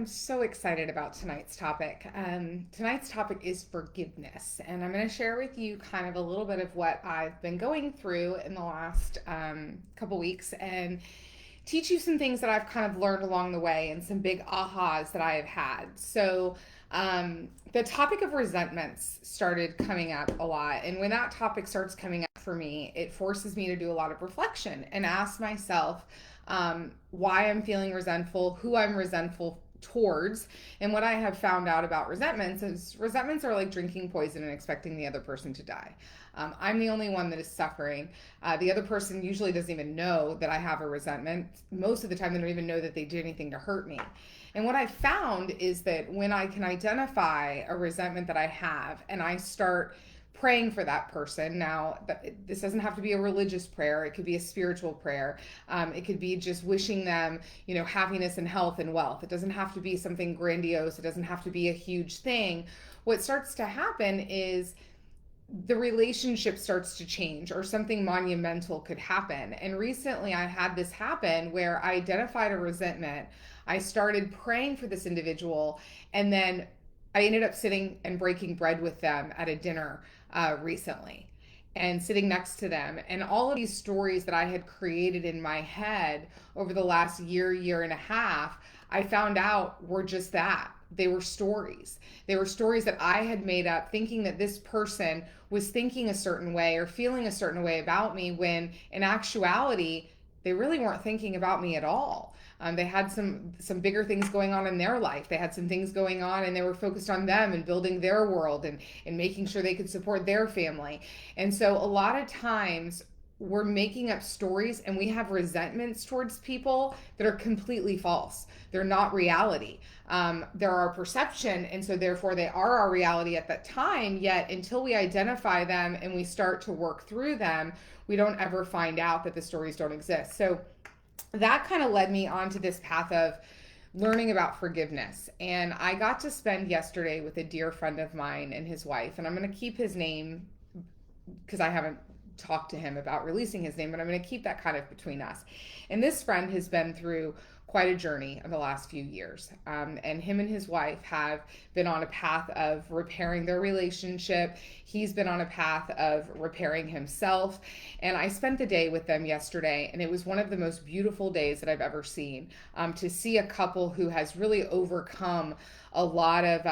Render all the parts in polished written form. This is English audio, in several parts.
am so excited about tonight's topic. Tonight's topic is forgiveness, and I'm going to share with you kind of a little bit of what I've been going through in the last couple weeks and teach you some things that I've kind of learned along the way and some big ahas that I have had. The topic of resentments started coming up a lot, and when that topic starts coming up for me, it forces me to do a lot of reflection and ask myself why I'm feeling resentful, who I'm resentful towards. And what I have found out about resentments is resentments are like drinking poison and expecting the other person to die. I'm the only one that is suffering. The other person usually doesn't even know that I have a resentment. Most of the time, they don't even know that they did anything to hurt me. And what I found is that when I can identify a resentment that I have and I start praying for that person. Now, this doesn't have to be a religious prayer. It could be a spiritual prayer. It could be just wishing them, happiness and health and wealth. It doesn't have to be something grandiose. It doesn't have to be a huge thing. What starts to happen is the relationship starts to change or something monumental could happen. And recently I had this happen where I identified a resentment. I started praying for this individual, and then I ended up sitting and breaking bread with them at a dinner recently and sitting next to them. And all of these stories that I had created in my head over the last year and a half, I found out were just that. They were stories. They were stories that I had made up thinking that this person was thinking a certain way or feeling a certain way about me, when in actuality, they really weren't thinking about me at all. They had some bigger things going on in their life. They had some things going on, and they were focused on them and building their world and making sure they could support their family. And so a lot of times we're making up stories and we have resentments towards people that are completely false. They're not reality. They're our perception, and so therefore they are our reality at that time. Yet until we identify them and we start to work through them, we don't ever find out that the stories don't exist. So that kind of led me onto this path of learning about forgiveness. And I got to spend yesterday with a dear friend of mine and his wife, and I'm going to keep his name because I haven't talked to him about releasing his name, but I'm going to keep that kind of between us. And this friend has been through quite a journey in the last few years. And him and his wife have been on a path of repairing their relationship. He's been on a path of repairing himself. And I spent the day with them yesterday, and it was one of the most beautiful days that I've ever seen. To see a couple who has really overcome a lot of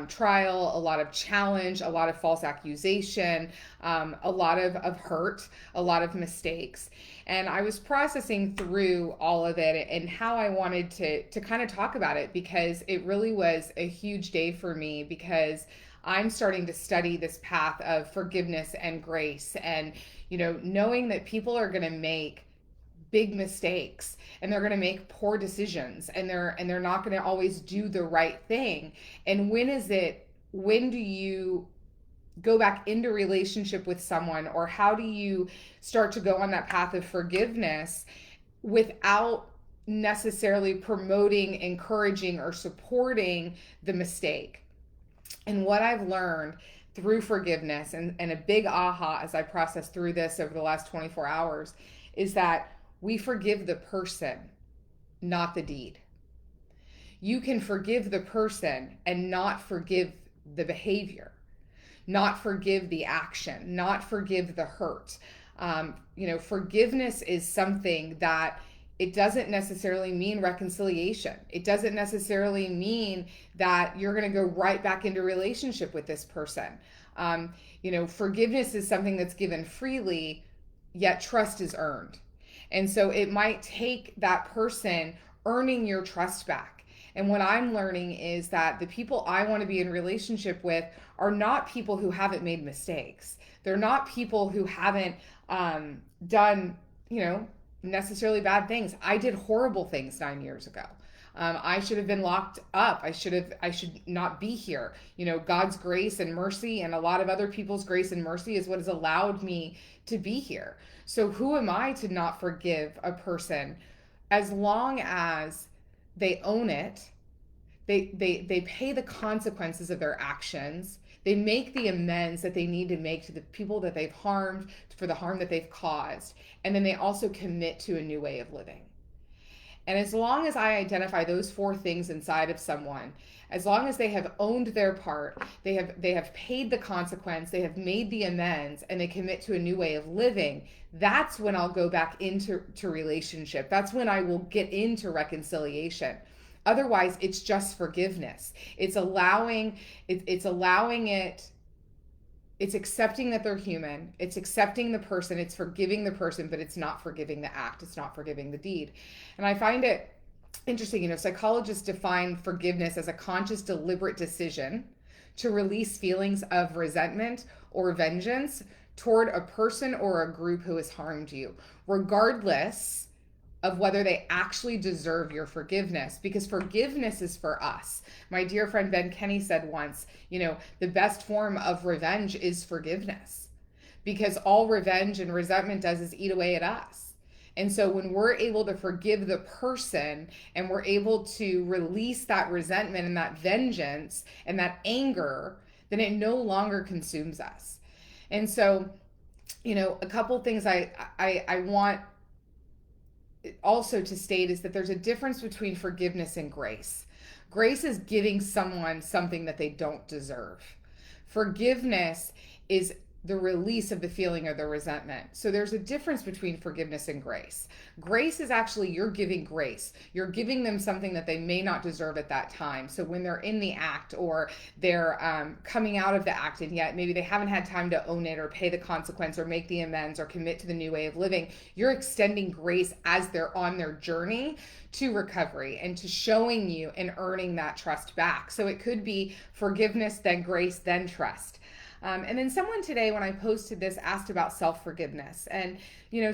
trial, a lot of challenge, a lot of false accusation, a lot of hurt, a lot of mistakes. And I was processing through all of it and how I wanted to kind of talk about it, because it really was a huge day for me, because I'm starting to study this path of forgiveness and grace, and knowing that people are going to make big mistakes and they're going to make poor decisions, and they're not going to always do the right thing. And when do you go back into relationship with someone, or how do you start to go on that path of forgiveness without necessarily promoting, encouraging, or supporting the mistake? And what I've learned through forgiveness, and a big aha as I process through this over the last 24 hours, is that we forgive the person, not the deed. You can forgive the person and not forgive the behavior, not forgive the action, not forgive the hurt. Forgiveness is something that it doesn't necessarily mean reconciliation. It doesn't necessarily mean that you're going to go right back into relationship with this person. Forgiveness is something that's given freely, yet trust is earned. And so it might take that person earning your trust back. And what I'm learning is that the people I want to be in relationship with are not people who haven't made mistakes. They're not people who haven't done, necessarily bad things. I did horrible things 9 years ago. I should have been locked up. I should not be here. God's grace and mercy and a lot of other people's grace and mercy is what has allowed me to be here. So who am I to not forgive a person, as long as they own it, they pay the consequences of their actions, they make the amends that they need to make to the people that they've harmed for the harm that they've caused, and then they also commit to a new way of living. And as long as I identify those four things inside of someone, as long as they have owned their part, they have paid the consequence, they have made the amends, and they commit to a new way of living, that's when I'll go back into relationship. That's when I will get into reconciliation. Otherwise, it's just forgiveness. It's allowing it, it's accepting that they're human, it's accepting the person, it's forgiving the person, but it's not forgiving the act, it's not forgiving the deed. And I find it interesting, psychologists define forgiveness as a conscious, deliberate decision to release feelings of resentment or vengeance toward a person or a group who has harmed you, regardless of whether they actually deserve your forgiveness, because forgiveness is for us. My dear friend Ben Kenny said once, the best form of revenge is forgiveness, because all revenge and resentment does is eat away at us. And so when we're able to forgive the person and we're able to release that resentment and that vengeance and that anger, then it no longer consumes us. And so, a couple things I want also to state is that there's a difference between forgiveness and grace. Grace is giving someone something that they don't deserve. Forgiveness is the release of the feeling of the resentment. So there's a difference between forgiveness and grace. Grace is actually, you're giving grace. You're giving them something that they may not deserve at that time. So when they're in the act, or they're coming out of the act, and yet maybe they haven't had time to own it or pay the consequence or make the amends or commit to the new way of living, you're extending grace as they're on their journey to recovery and to showing you and earning that trust back. So it could be forgiveness, then grace, then trust. And then someone today, when I posted this, asked about self-forgiveness. And,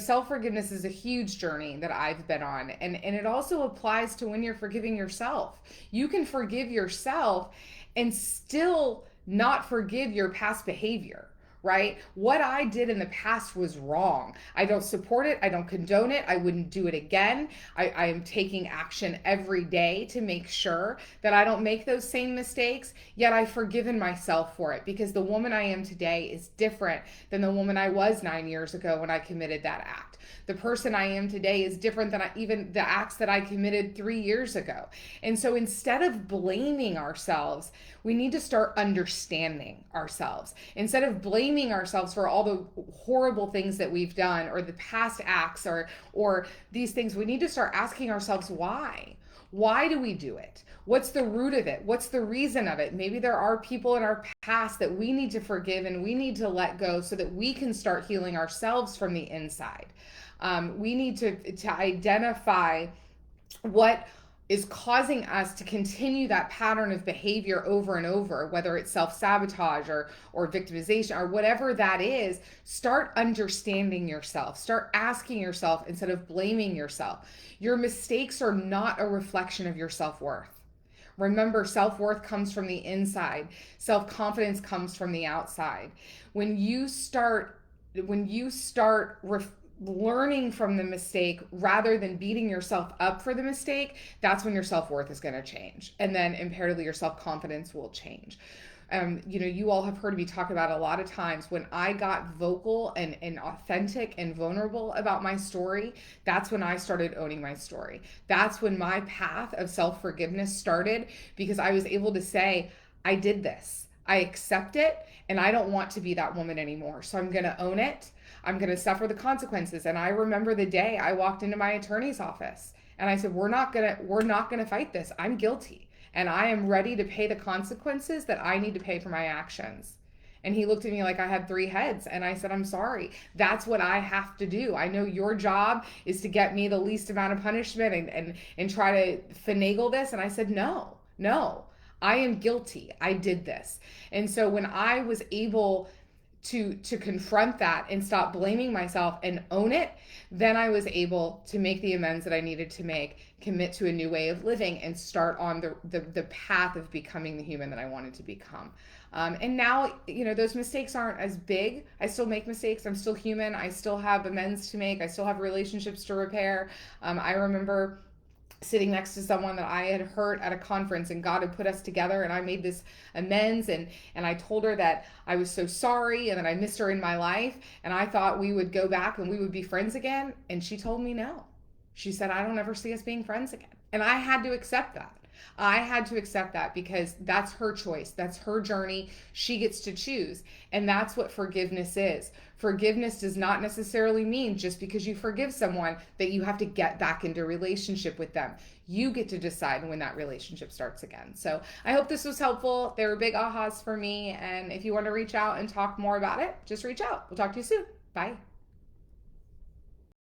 self-forgiveness is a huge journey that I've been on. And it also applies to when you're forgiving yourself. You can forgive yourself and still not forgive your past behavior. Right? What I did in the past was wrong. I don't support it. I don't condone it. I wouldn't do it again. I am taking action every day to make sure that I don't make those same mistakes. Yet I've forgiven myself for it, because the woman I am today is different than the woman I was 9 years ago when I committed that act. The person I am today is different than even the acts that I committed 3 years ago. And so instead of blaming ourselves, we need to start understanding ourselves. Instead of blaming ourselves for all the horrible things that we've done, or the past acts, or these things, we need to start asking ourselves why. Why do we do it? What's the root of it? What's the reason of it? Maybe there are people in our past that we need to forgive and we need to let go so that we can start healing ourselves from the inside. We need to identify what is causing us to continue that pattern of behavior over and over, whether it's self-sabotage or victimization or whatever that is. Start understanding yourself. Start asking yourself instead of blaming yourself. Your mistakes are not a reflection of your self-worth. Remember, self-worth comes from the inside. Self-confidence comes from the outside. When you start learning from the mistake rather than beating yourself up for the mistake, that's when your self-worth is going to change. And then imperatively your self-confidence will change. You all have heard me talk about a lot of times when I got vocal and authentic and vulnerable about my story, that's when I started owning my story. That's when my path of self-forgiveness started, because I was able to say, I did this. I accept it, and I don't want to be that woman anymore. So I'm going to own it. I'm going to suffer the consequences. And I remember the day I walked into my attorney's office and I said, we're not going to fight this. I'm guilty and I am ready to pay the consequences that I need to pay for my actions. And he looked at me like I had three heads. And I said, I'm sorry. That's what I have to do. I know your job is to get me the least amount of punishment and try to finagle this. And I said, no, I am guilty. I did this. And so when I was able to confront that and stop blaming myself and own it, then I was able to make the amends that I needed to make, commit to a new way of living, and start on the path of becoming the human that I wanted to become. And now, those mistakes aren't as big. I still make mistakes. I'm still human. I still have amends to make. I still have relationships to repair. I remember sitting next to someone that I had hurt at a conference, and God had put us together, and I made this amends, and I told her that I was so sorry and that I missed her in my life, and I thought we would go back and we would be friends again, and she told me no. She said, I don't ever see us being friends again. And I had to accept that. I had to accept that because that's her choice. That's her journey. She gets to choose. And that's what forgiveness is. Forgiveness does not necessarily mean just because you forgive someone that you have to get back into a relationship with them. You get to decide when that relationship starts again. So I hope this was helpful. They were big ahas for me. And if you want to reach out and talk more about it, just reach out. We'll talk to you soon. Bye.